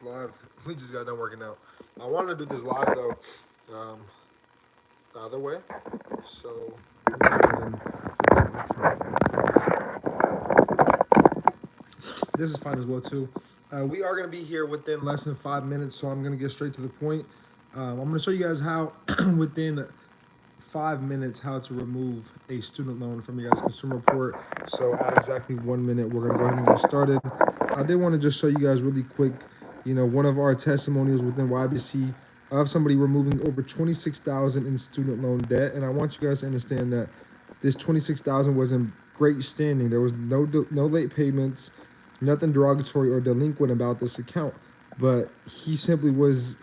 live. We just got done working out. I wanted to do this live though, the other way. So this is fine as well too. We are going to be here within less than 5 minutes, so I'm going to get straight to the point. I'm going to show you guys how within 5 minutes how to remove a student loan from your guys' consumer report. So at exactly 1 minute, we're going to go ahead and get started. I did want to just show you guys really quick, one of our testimonials within YBC of somebody removing over $26,000 in student loan debt. And I want you guys to understand that this $26,000 was in great standing. There was no late payments, nothing derogatory or delinquent about this account, but he simply was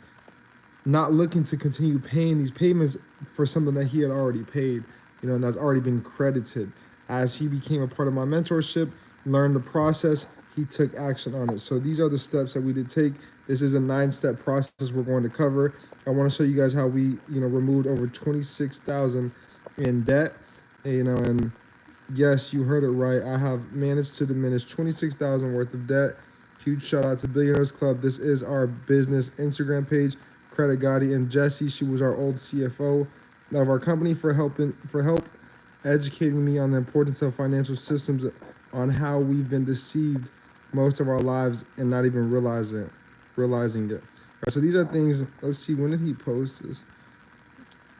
not looking to continue paying these payments for something that he had already paid, and that's already been credited. As he became a part of my mentorship, learned the process, he took action on it. So these are the steps that we did take. This is a 9-step process we're going to cover. I want to show you guys how we, removed over $26,000 in debt, and yes, you heard it right. I have managed to diminish $26,000 worth of debt. Huge shout out to Billionaires Club. This is our business Instagram page. Credit Gotti and Jessie, she was our old CFO of our company, for help educating me on the importance of financial systems, on how we've been deceived most of our lives and not even realizing it. Right, so these are things. Let's see, when did he post this?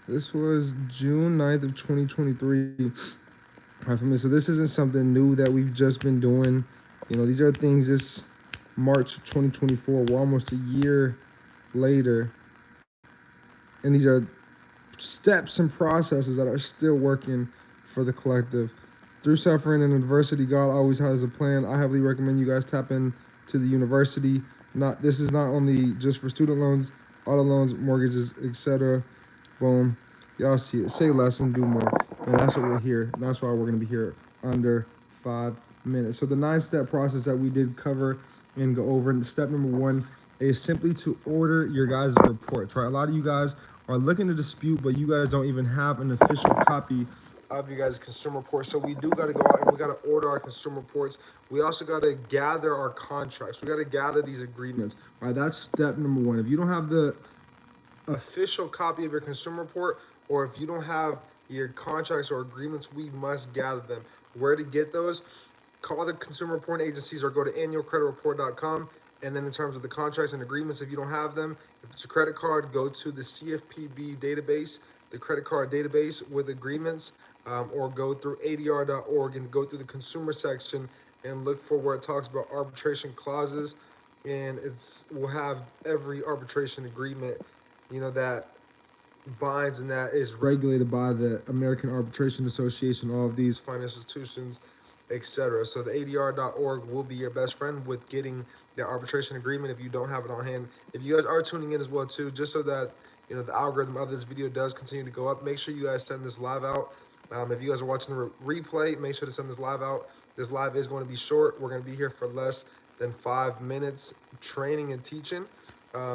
This was June 9th of 2023. Right, for me. So this isn't something new that we've just been doing. These are things this March 2024. We're almost a year later, and these are steps and processes that are still working for the collective. Through suffering and adversity, God always has a plan. I heavily recommend you guys tap into the university. This is not only just for student loans, auto loans, mortgages, etc. Boom. Y'all see it. Say less and do more. And that's what we're here. That's why we're going to be here under 5 minutes. So the 9-step process that we did cover and go over. And step number 1 is simply to order your guys' reports, right? A lot of you guys are looking to dispute, but you guys don't even have an official copy of you guys' consumer report. So we do got to go out and we got to order our consumer reports. We also got to gather our contracts. We got to gather these agreements, right? That's step number 1. If you don't have the official copy of your consumer report, or if you don't have your contracts or agreements, we must gather them. Where to get those? Call the consumer reporting agencies or go to annualcreditreport.com. And then in terms of the contracts and agreements, if you don't have them, if it's a credit card, go to the CFPB database, the credit card database with agreements, or go through adr.org and go through the consumer section and look for where it talks about arbitration clauses. And we'll have every arbitration agreement, that binds and that is regulated by the American Arbitration Association, all of these financial institutions, etc. So the adr.org will be your best friend with getting the arbitration agreement if you don't have it on hand. If you guys are tuning in as well too, just so that the algorithm of this video does continue to go up, make sure you guys send this live out. If you guys are watching the replay, make sure to send this live out. This live is going to be short. We're going to be here for less than 5 minutes training and teaching.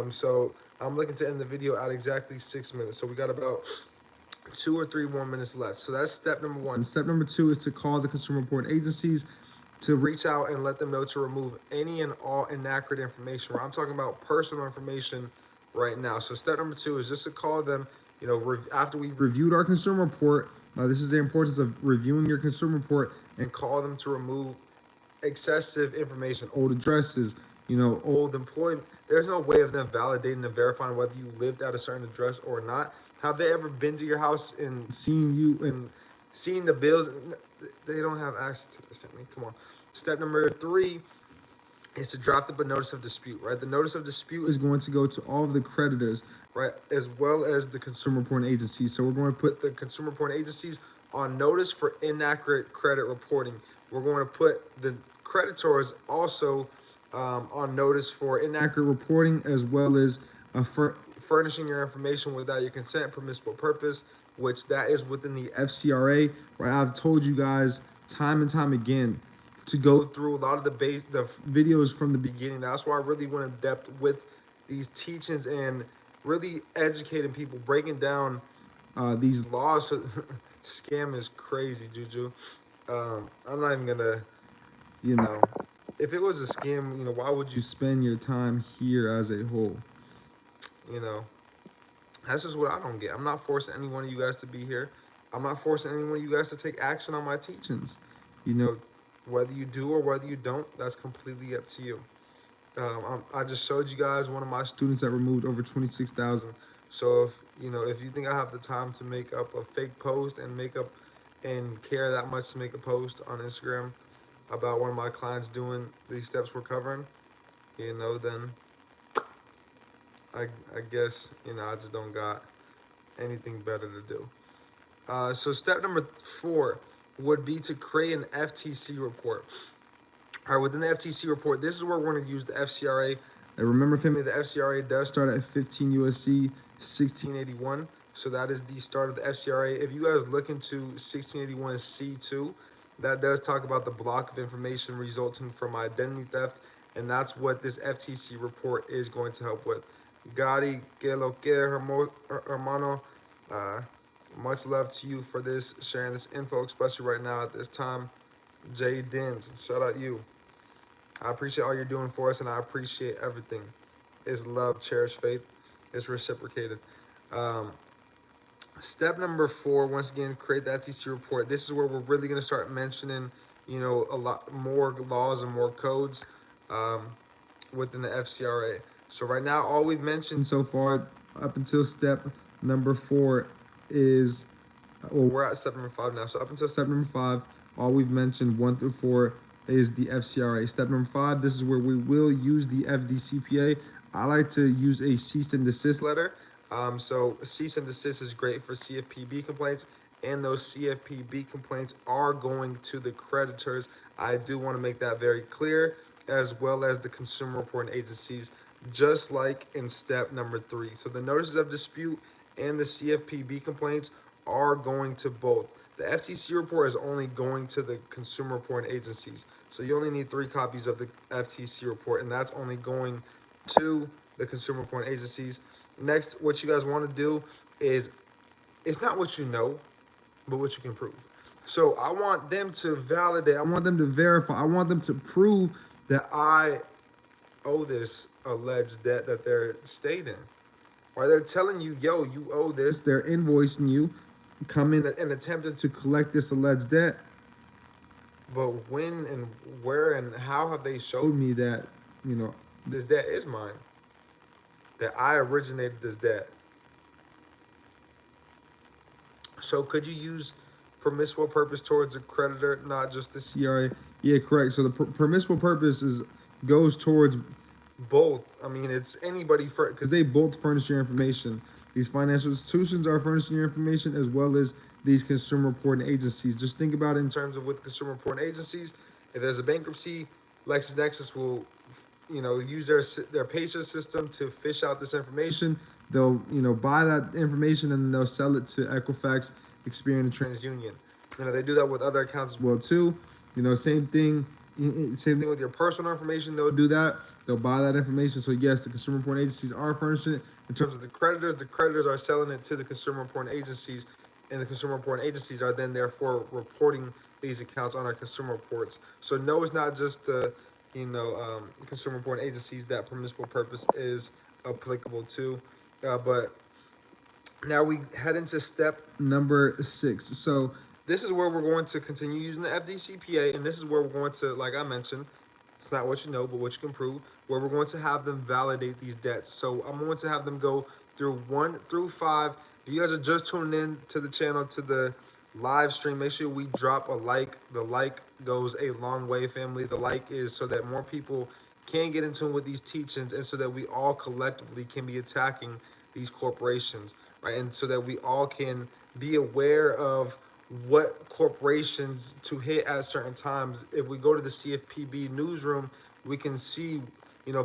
So I'm looking to end the video at exactly 6 minutes. So we got about 2 or 3 more minutes left. So that's step number 1. Step number 2 is to call the consumer reporting agencies to reach out and let them know to remove any and all inaccurate information. I'm talking about personal information right now. So step number 2 is just to call them, after we've reviewed our consumer report. This is the importance of reviewing your consumer report, and call them to remove excessive information, old addresses, old employment. There's no way of them validating and verifying whether you lived at a certain address or not. Have they ever been to your house and seen you and seen the bills? They don't have access to this. I mean, come on. Step number 3 is to draft up a notice of dispute, right? The notice of dispute is going to go to all of the creditors, right, as well as the consumer reporting agencies. So we're going to put the consumer reporting agencies on notice for inaccurate credit reporting. We're going to put the creditors also on notice for inaccurate reporting, as well as furnishing your information without your consent, permissible purpose, which that is within the FCRA, right? I've told you guys time and time again to go through a lot of the videos from the beginning. That's why I really went in depth with these teachings and really educating people, breaking down these laws. Scam is crazy, Juju. I'm not even gonna, if it was a scam, you know, why would you spend your time here as a whole? You know, that's just what I don't get. I'm not forcing any one of you guys to be here. I'm not forcing any one of you guys to take action on my teachings. You know, whether you do or whether you don't, that's completely up to you. I just showed you guys one of my students that removed over 26,000. So if if you think I have the time to make up a fake post and care that much to make a post on Instagram about one of my clients doing these steps we're covering, then I guess I just don't got anything better to do. So step number 4 would be to create an FTC report. All right, within the FTC report, this is where we're going to use the FCRA. And remember, family, the FCRA does start at 15 USC 1681. So that is the start of the FCRA. If you guys look into 1681 C2, that does talk about the block of information resulting from identity theft. And that's what this FTC report is going to help with. Gotti, que lo que, hermano. Much love to you for this, sharing this info, especially right now at this time. Jay Dins, shout out you. I appreciate all you're doing for us, and I appreciate everything. It's love, cherish faith. It's reciprocated. Step number 4, once again, create the FTC report. This is where we're really going to start mentioning, a lot more laws and more codes within the FCRA. So right now, all we've mentioned so far up until step number 4 is, well, we're at step number 5 now. So up until step number 5, all we've mentioned 1 through 4 is the FCRA. Step number 5, this is where we will use the FDCPA. I like to use a cease and desist letter. So cease and desist is great for CFPB complaints, and those CFPB complaints are going to the creditors. I do want to make that very clear, as well as the consumer reporting agencies, just like in step number 3. So the notices of dispute and the CFPB complaints are going to both. The FTC report is only going to the consumer reporting agencies. So you only need 3 copies of the FTC report, and that's only going to the consumer reporting agencies. Next, what you guys want to do is, it's not what you know, but what you can prove. So I want them to validate, I want them to verify, I want them to prove that I owe this alleged debt that they're stating. Or they're telling you, yo, you owe this, they're invoicing you, come in and attempting to collect this alleged debt. But when and where and how have they showed me that, this debt is mine? That I originated this debt. So could you use permissible purpose towards a creditor, not just the CRA? Yeah, correct. So the permissible purpose goes towards both. I mean, it's anybody, because they both furnish your information. These financial institutions are furnishing your information, as well as these consumer reporting agencies. Just think about it in terms of with consumer reporting agencies. If there's a bankruptcy, LexisNexis will use their PACER system to fish out this information. They'll buy that information, and then they'll sell it to Equifax, Experian, and TransUnion. They do that with other accounts as well too. Same thing with your personal information. They'll do that. They'll buy that information. So yes, the consumer reporting agencies are furnishing it. In terms of the creditors are selling it to the consumer reporting agencies, and the consumer reporting agencies are then therefore reporting these accounts on our consumer reports. So no, it's not just the consumer reporting agencies that permissible purpose is applicable to. But now we head into step number 6. So this is where we're going to continue using the FDCPA, and this is where we're going to, like I mentioned, it's not what you know, but what you can prove, where we're going to have them validate these debts. So I'm going to have them go through 1 through 5. If you guys are just tuning in to the channel, to the live stream, make sure we drop a like. The like goes a long way, family. The like is so that more people can get in tune with these teachings, and so that we all collectively can be attacking these corporations, right? And so that we all can be aware of what corporations to hit at certain times. If we go to the CFPB newsroom, we can see,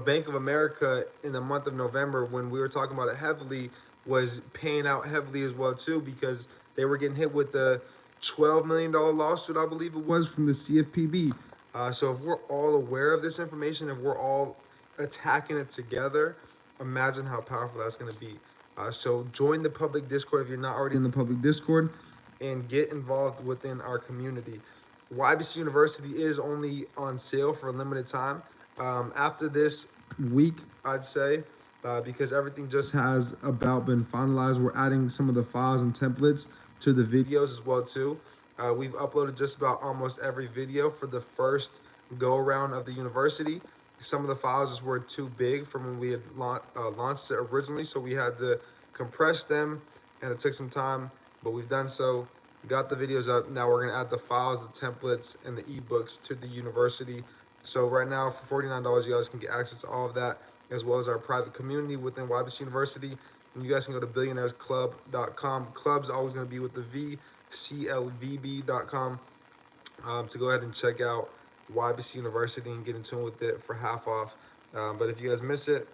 Bank of America in the month of November, when we were talking about it heavily, was paying out heavily as well too, because they were getting hit with the $12 million lawsuit, I believe it was, from the CFPB. So if we're all aware of this information, if we're all attacking it together, imagine how powerful that's going to be. So join the public Discord if you're not already in the public Discord, and get involved within our community. YBC University is only on sale for a limited time. After this week, I'd say, because everything just has about been finalized. We're adding some of the files and templates to the videos as well too. We've uploaded just about almost every video for the first go around of the university. Some of the files just were too big from when we had launched it originally, so we had to compress them, and it took some time, but we've done so. We got the videos up. Now we're gonna add the files, the templates, and the ebooks to the university. So right now for $49, you guys can get access to all of that, as well as our private community within YBC University. And you guys can go to billionairesclub.com. Club's always gonna be with the V, CLVB.com, to go ahead and check out YBC University and get in tune with it for half off. But if you guys miss it,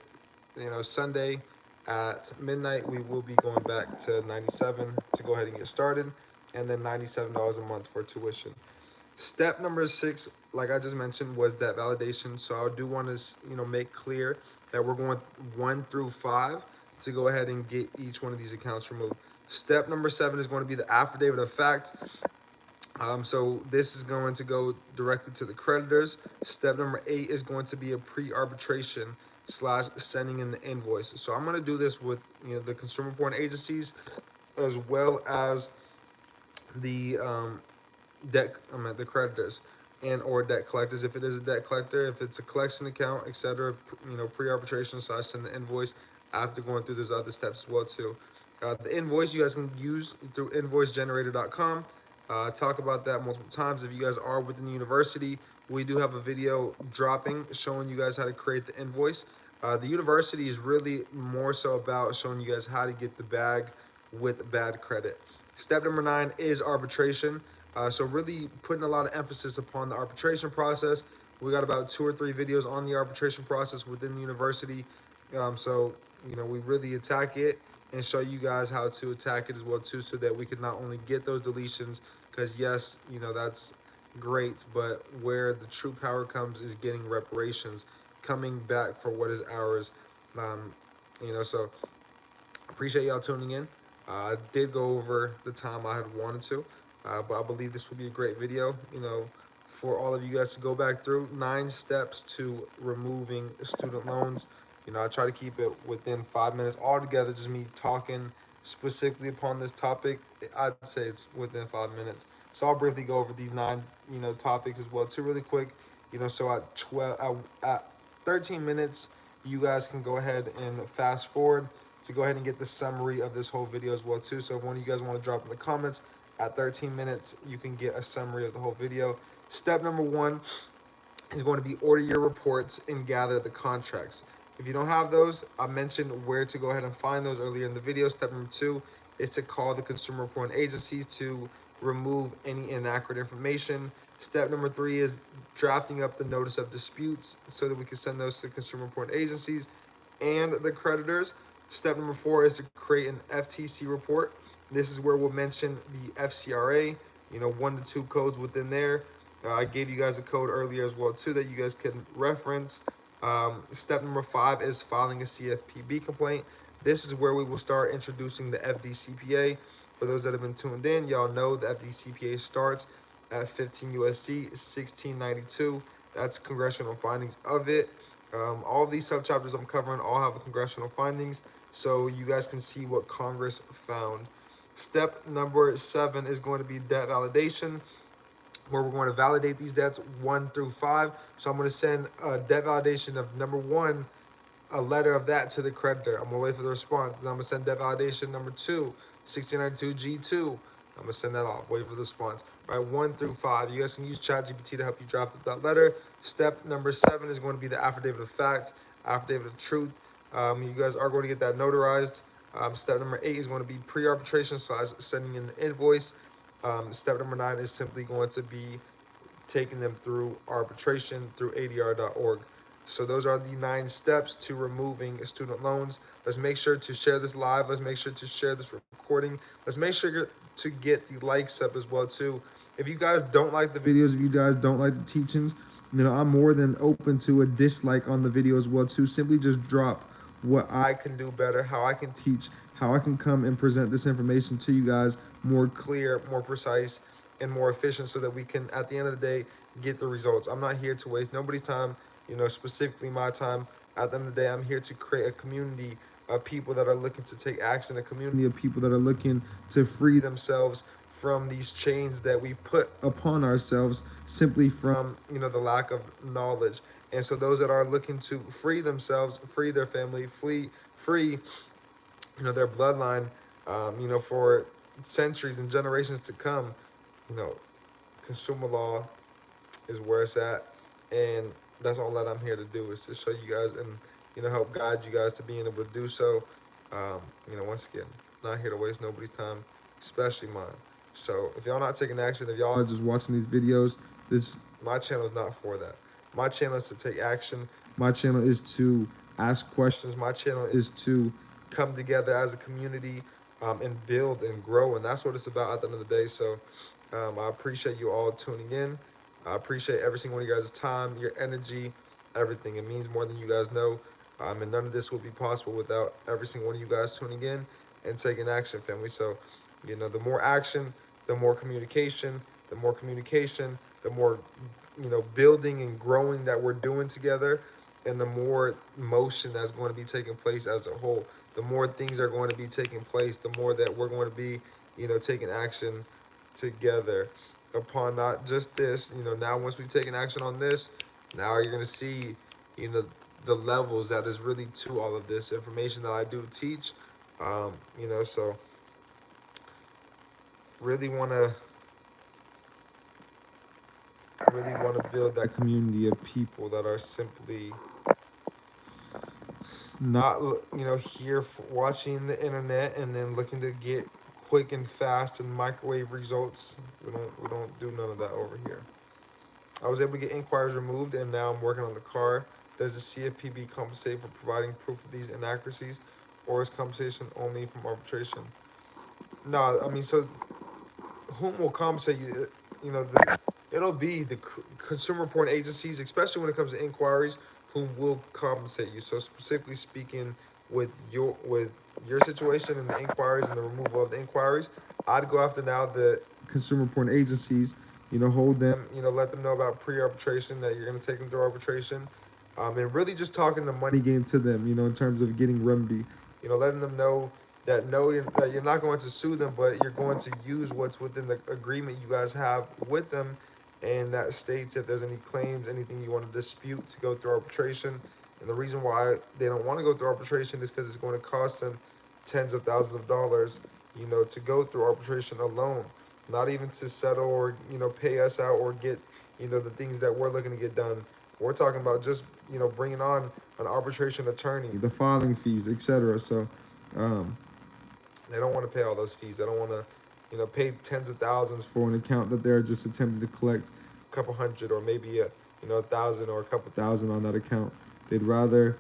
Sunday at midnight, we will be going back to 97 to go ahead and get started, and then $97 a month for tuition. Step number 6, like I just mentioned, was debt validation. So I do want to, make clear that we're going 1 through 5 to go ahead and get each one of these accounts removed. Step number 7 is going to be the affidavit of fact. So this is going to go directly to the creditors. Step number 8 is going to be a pre-arbitration / sending in the invoice. So I'm going to do this with the consumer reporting agencies, as well as the the creditors and or debt collectors. If it is a debt collector, if it's a collection account, etc., pre-arbitration / send the invoice after going through those other steps as well too. The invoice you guys can use through invoicegenerator.com. Talk about that multiple times. If you guys are within the university, we do have a video dropping showing you guys how to create the invoice. The university is really more so about showing you guys how to get the bag with bad credit. Step number 9 is arbitration. So really putting a lot of emphasis upon the arbitration process. We got about 2 or 3 videos on the arbitration process within the university. So we really attack it and show you guys how to attack it as well too, so that we can not only get those deletions, because yes, that's great, but where the true power comes is getting reparations, coming back for what is ours. So appreciate y'all tuning in. I did go over the time I had wanted to, but I believe this will be a great video, for all of you guys to go back through 9 steps to removing student loans. I try to keep it within 5 minutes altogether, just me talking specifically upon this topic. I'd say it's within 5 minutes. So I'll briefly go over these 9, topics as well too, really quick. So at 13 minutes, you guys can go ahead and fast forward to go ahead and get the summary of this whole video as well too. So if one of you guys want to drop in the comments, at 13 minutes, you can get a summary of the whole video. Step number 1 is going to be order your reports and gather the contracts. If you don't have those, I mentioned where to go ahead and find those earlier in the video. Step number 2 is to call the consumer reporting agencies to remove any inaccurate information. Step number 3 is drafting up the notice of disputes so that we can send those to consumer reporting agencies and the creditors. Step number 4 is to create an FTC report. This is where we'll mention the FCRA, 1 to 2 codes within there. I gave you guys a code earlier as well too that you guys can reference. Step number 5 is filing a CFPB complaint. This is where we will start introducing the FDCPA. For those that have been tuned in, y'all know the FDCPA starts at 15 USC 1692. That's congressional findings of it. All of these subchapters I'm covering all have congressional findings, so you guys can see what Congress found. Step number 7 is going to be debt validation, where we're going to validate these debts 1 through 5. So I'm going to send a debt validation of number 1, a letter of that to the creditor. I'm going to wait for the response. Then I'm going to send debt validation number 2, 1692 G2. I'm going to send that off, wait for the response. All right, 1 through 5. You guys can use ChatGPT to help you draft up that letter. Step number 7 is going to be the affidavit of fact, affidavit of truth. You guys are going to get that notarized. Step number 8 is going to be pre-arbitration / sending in the invoice. Step number 9 is simply going to be taking them through arbitration through adr.org. So those are the 9 steps to removing student loans. Let's make sure to share this live. Let's make sure to share this recording. Let's make sure to get the likes up as well too. If you guys don't like the videos, if you guys don't like the teachings, I'm more than open to a dislike on the video as well too. Simply just drop what I can do better, how I can teach, how I can come and present this information to you guys more clear, more precise, and more efficient so that we can, at the end of the day, get the results. I'm not here to waste nobody's time, specifically my time. At the end of the day, I'm here to create a community of people that are looking to take action, a community of people that are looking to free themselves from these chains that we put upon ourselves simply from, the lack of knowledge. And so those that are looking to free themselves, free their family, free, their bloodline, for centuries and generations to come, you know, consumer law is where it's at. And that's all that I'm here to do, is to show you guys and, help guide you guys to being able to do so. Once again, not here to waste nobody's time, especially mine. So if y'all not taking action, if y'all are just watching these videos, my channel is not for that. My channel is to take action. My channel is to ask questions. My channel is to come together as a community, and build and grow. And that's what it's about at the end of the day. So I appreciate you all tuning in. I appreciate every single one of you guys' time, your energy, everything. It means more than you guys know. And none of this would be possible without every single one of you guys tuning in and taking action, family. So, the more action, the more communication, the more communication, the more, building and growing that we're doing together, and the more motion that's going to be taking place as a whole. The more things are going to be taking place, the more that we're going to be, taking action together upon not just this. Now once we've taken action on this, now you're going to see, the levels that is really to all of this information that I do teach. So really want to build that community of people that are simply not, here for watching the internet and then looking to get quick and fast and microwave results. We don't do none of that over here. I was able to get inquiries removed, and now I'm working on the car. Does the CFPB compensate for providing proof of these inaccuracies, or is compensation only from arbitration? No, I mean, so whom will compensate you? It'll be the consumer reporting agencies, especially when it comes to inquiries, whom will compensate you. So specifically speaking, with your situation and the inquiries and the removal of the inquiries, I'd go after now the consumer reporting agencies. Hold them. Let them know about pre-arbitration, that you're going to take them through arbitration, and really just talking the money game to them. In terms of getting remedy. Letting them know that that you're not going to sue them, but you're going to use what's within the agreement you guys have with them, and that states if there's any claims, anything you want to dispute, to go through arbitration. And the reason why they don't want to go through arbitration is because it's going to cost them tens of thousands of dollars, to go through arbitration alone, not even to settle or, pay us out or get, the things that we're looking to get done. We're talking about just, bringing on an arbitration attorney, the filing fees, etc. So they don't want to pay all those fees. They don't want to, pay tens of thousands for an account that they're just attempting to collect a couple hundred, or maybe a, 1,000 or a couple thousand on that account. They'd rather,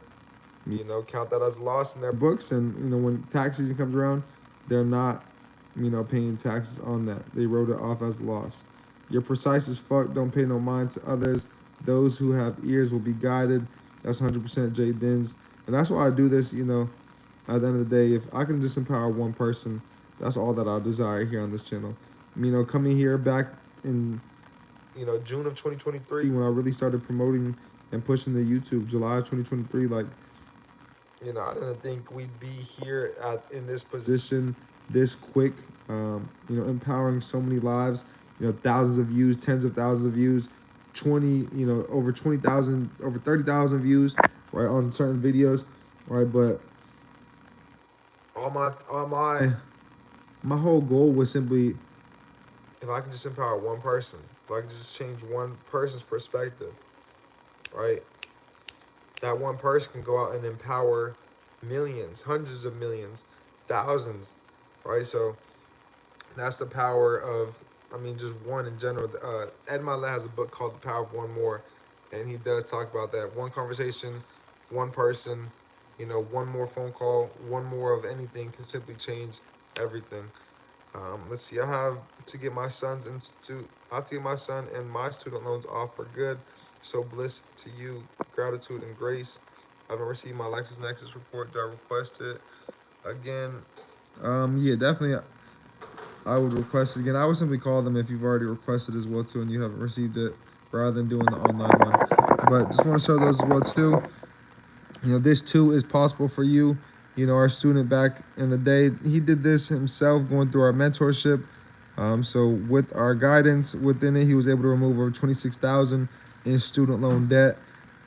count that as loss in their books. And, when tax season comes around, they're not, paying taxes on that. They wrote it off as loss. You're precise as fuck. Don't pay no mind to others. Those who have ears will be guided. That's 100% Jay Dins. And that's why I do this, at the end of the day. If I can just empower one person, that's all that I desire here on this channel. Coming here back in, June of 2023, when I really started promoting and pushing the YouTube, July of 2023, like, I didn't think we'd be here in this position this quick, empowering so many lives, thousands of views, tens of thousands of views, over 20,000, over 30,000 views, right, on certain videos, right? But my whole goal was simply, if I can just empower one person, if I can just change one person's perspective, right? That one person can go out and empower millions, hundreds of millions, thousands, right? So that's the power of, just one in general. Ed Milet has a book called The Power of One More, and he does talk about that. One conversation, one person, one more phone call, one more of anything can simply change everything. Let's see. I have to get my son and my student loans off for good. So bliss to you, gratitude and grace. I haven't received my LexisNexis report. Do I request it again? Yeah, definitely. I would request it again. I would simply call them if you've already requested as well too and you haven't received it, rather than doing the online one. But just want to show those as well too. This too is possible for you. Our student back in the day, he did this himself going through our mentorship. So with our guidance within it, he was able to remove over 26,000 in student loan debt.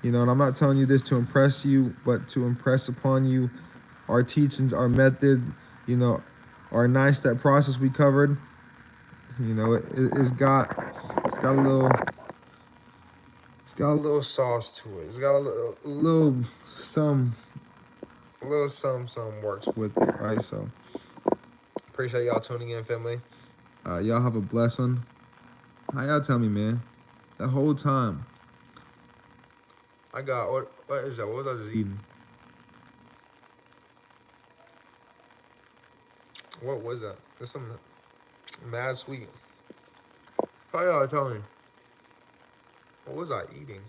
And I'm not telling you this to impress you, but to impress upon you our teachings, our method, our 9-step process we covered. It's got a little sauce to it. It's got a little some works with it, right? So appreciate y'all tuning in, family. Y'all have a blessed one. How y'all tell me, man? The whole time I got what is that? What was I just eating? What was that? There's something mad sweet. How y'all tell me? What was I eating?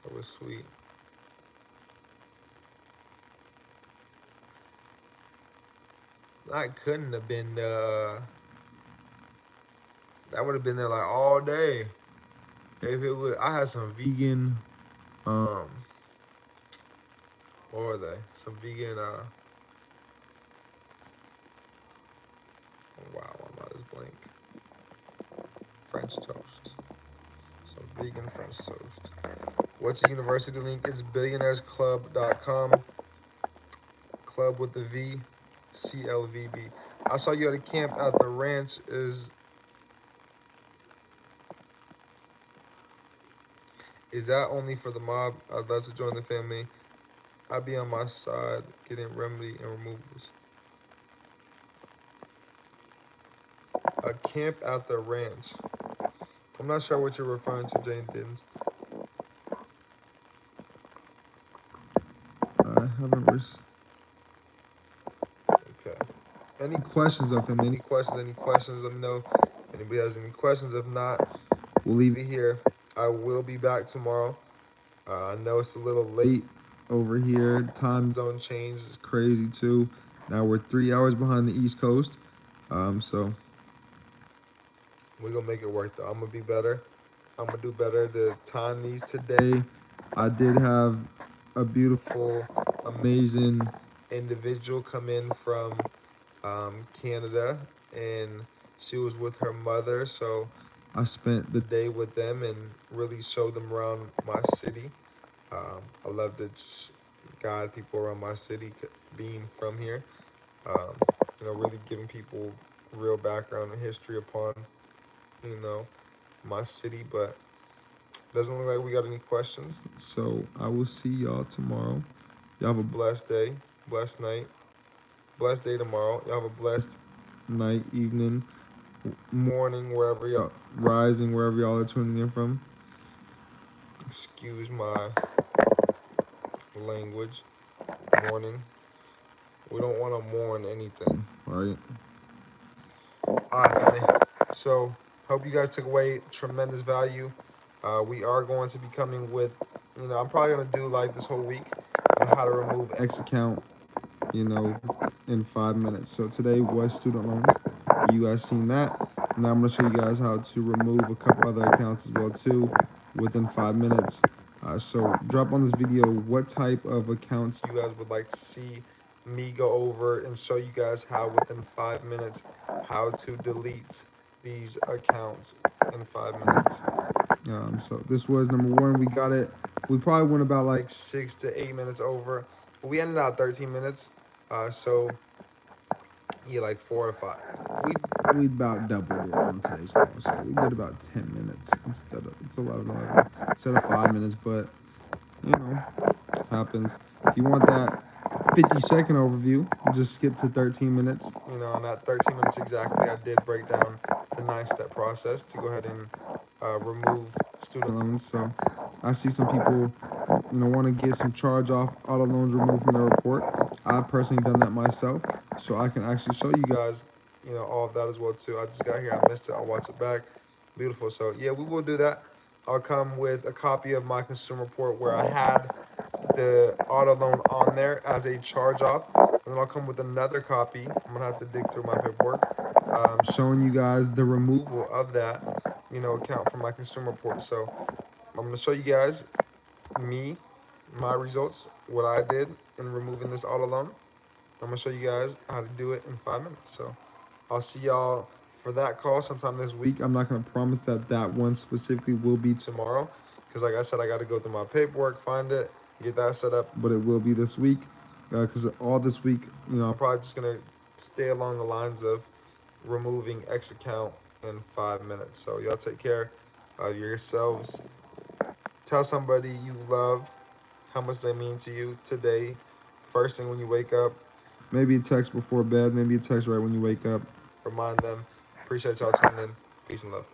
It was sweet. That couldn't have been that would have been there like all day. If it would, I had some vegan, what were they? Some vegan, oh wow, I'm not as blank. French toast. Some vegan French toast. What's the university link? It's billionairesclub.com. Club with the V, CLVB. I saw you at a camp at the ranch. Is that only for the mob? I'd love to join the family. I'd be on my side getting remedy and removals. A camp at the ranch. I'm not sure what you're referring to, Jane Dins. I haven't Okay. Any questions of him? Any questions? Let me know. If anybody has any questions? If not, we'll leave it here. I will be back tomorrow. I know it's a little late over here. Time zone change is crazy too. Now we're 3 hours behind the East Coast. So we're gonna make it work though. I'm gonna be better. I'm gonna do better to time these today. I did have a beautiful, amazing individual come in from Canada, and she was with her mother. So I spent the day with them and really showed them around my city. I love to just guide people around my city, being from here. Really giving people real background and history upon, my city. But doesn't look like we got any questions. So I will see y'all tomorrow. Y'all have a blessed day, blessed night, blessed day tomorrow. Y'all have a blessed night, evening, morning, wherever y'all rising, wherever y'all are tuning in from. Excuse my language. Morning. We don't want to mourn anything, right? All right, family. So hope you guys took away tremendous value. We are going to be coming with, I'm probably going to do like this whole week on how to remove X account, in 5 minutes. So today was student loans. You guys seen that. Now I'm going to show you guys how to remove a couple other accounts as well too within 5 minutes. So drop on this video what type of accounts you guys would like to see me go over and show you guys how within 5 minutes how to delete these accounts in 5 minutes. So this was number 1. We got it. We probably went about like 6 to 8 minutes over. We ended out 13 minutes. So yeah, like 4 or 5. We about doubled it on today's call. So we did about 10 minutes instead of, it's 11 instead of 5 minutes, but happens. If you want that 50-second overview, just skip to 13 minutes. And that 13 minutes exactly, I did break down the 9-step process to go ahead and remove student loans. So I see some people, want to get some charge-off auto loans removed from their report. I've personally done that myself, so I can actually show you guys, all of that as well too. I just got here, I missed it, I'll watch it back. Beautiful. So yeah, we will do that. I'll come with a copy of my consumer report where I had the auto loan on there as a charge off, and then I'll come with another copy. I'm gonna have to dig through my paperwork, showing you guys the removal of that, account from my consumer report. So I'm gonna show you guys my results, what I did in removing this auto loan. I'm gonna show you guys how to do it in 5 minutes. So I'll see y'all for that call sometime this week. I'm not gonna promise that one specifically will be tomorrow, because like I said, I got to go through my paperwork, find it, get that set up. But it will be this week, because all this week, I'm probably just gonna stay along the lines of removing X account in 5 minutes. So y'all take care of yourselves. Tell somebody you love how much they mean to you today, first thing when you wake up. Maybe a text before bed, maybe a text right when you wake up. Remind them. Appreciate y'all tuning in. Peace and love.